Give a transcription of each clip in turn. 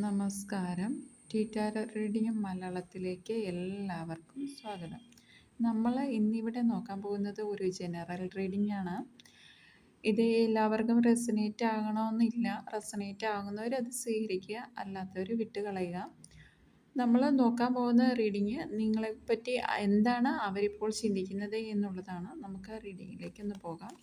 നമസ്കാരം. Tea tarot reading മലയാളത്തിലേക്ക് എല്ലാവർക്കും സ്വാഗതം. നമ്മൾ ഇന്നിവിടെ നോക്കാൻ പോകുന്നത് ഒരു ജനറൽ റീഡിംഗ് ആണ്. ഇത് എല്ലാവർക്കും റെസനേറ്റ് ആകണമെന്നില്ല. റെസനേറ്റ് ആകുന്നവർ അത് സ്വീകരിക്കുക, അല്ലാത്തവർ വിട്ടുകളയുക. നമ്മൾ നോക്കാൻ പോകുന്ന റീഡിങ് നിങ്ങളെപ്പറ്റി എന്താണ് അവരിപ്പോൾ ചിന്തിക്കുന്നത് എന്നുള്ളതാണ്. നമുക്ക് റീഡിങ്ങിലേക്ക് ഒന്ന് പോകാം.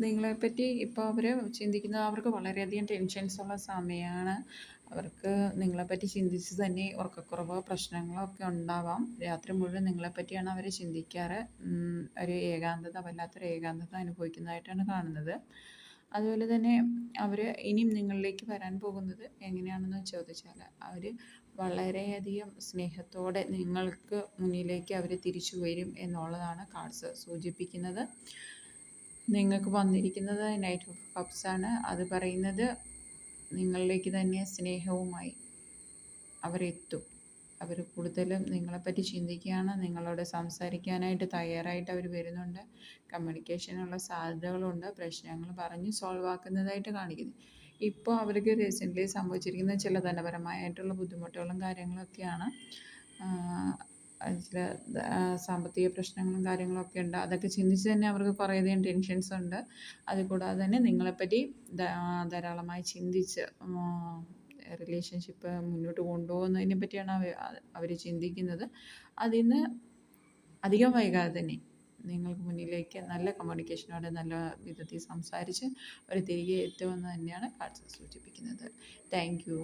നിങ്ങളെപ്പറ്റി ഇപ്പോൾ അവർ ചിന്തിക്കുന്നത്, അവർക്ക് വളരെയധികം ടെൻഷൻസ് ഉള്ള സമയമാണ്. അവർക്ക് നിങ്ങളെപ്പറ്റി ചിന്തിച്ച് തന്നെ ഉറക്കക്കുറവോ പ്രശ്നങ്ങളോ ഒക്കെ ഉണ്ടാവാം. രാത്രി മുഴുവൻ നിങ്ങളെപ്പറ്റിയാണ് അവർ ചിന്തിക്കാറ്. ഒരു ഏകാന്തത, വല്ലാത്തൊരു ഏകാന്തത അനുഭവിക്കുന്നതായിട്ടാണ് കാണുന്നത്. അതുപോലെ തന്നെ അവർ ഇനിയും നിങ്ങളിലേക്ക് വരാൻ പോകുന്നത് എങ്ങനെയാണെന്ന് ചോദിച്ചാൽ, അവർ വളരെയധികം സ്നേഹത്തോടെ നിങ്ങൾക്ക് മുന്നിലേക്ക് അവർ തിരിച്ചു വരും എന്നുള്ളതാണ് കാർഡ്സ് സൂചിപ്പിക്കുന്നത്. നിങ്ങൾക്ക് വന്നിരിക്കുന്നത് നൈറ്റ് ഓഫ് കപ്സ് ആണ്. അത് പറയുന്നത് നിങ്ങളിലേക്ക് തന്നെ സ്നേഹവുമായി അവരെത്തും. അവർ കൂടുതലും നിങ്ങളെപ്പറ്റി ചിന്തിക്കുകയാണ്. നിങ്ങളോട് സംസാരിക്കാനായിട്ട് തയ്യാറായിട്ട് അവർ വരുന്നുണ്ട്. കമ്മ്യൂണിക്കേഷനുള്ള സാധ്യതകളുണ്ട്. പ്രശ്നങ്ങൾ പറഞ്ഞ് സോൾവ് ആക്കുന്നതായിട്ട് കാണിക്കുന്നു. ഇപ്പോൾ അവർക്ക് റീസെൻ്റ്ലി സംഭവിച്ചിരിക്കുന്ന ചില ധനപരമായിട്ടുള്ള ബുദ്ധിമുട്ടുകളും കാര്യങ്ങളൊക്കെയാണ്. ചില സാമ്പത്തിക പ്രശ്നങ്ങളും കാര്യങ്ങളൊക്കെ ഉണ്ട്. അതൊക്കെ ചിന്തിച്ച് തന്നെ അവർക്ക് കുറേയധികം ടെൻഷൻസ് ഉണ്ട്. അതുകൂടാതെ തന്നെ നിങ്ങളെപ്പറ്റി ധാരാളമായി ചിന്തിച്ച് റിലേഷൻഷിപ്പ് മുന്നോട്ട് കൊണ്ടുപോകുന്നതിനെ പറ്റിയാണ് അവർ ചിന്തിക്കുന്നത്. അതിന് അധികം വൈകാതെ തന്നെ നിങ്ങൾക്ക് മുന്നിലേക്ക് നല്ല കമ്മ്യൂണിക്കേഷനോടെ നല്ല വിധത്തിൽ സംസാരിച്ച് അവർ തിരികെ എത്തുമെന്ന് തന്നെയാണ് കാർഡ്സ് സൂചിപ്പിക്കുന്നത്. Thank you.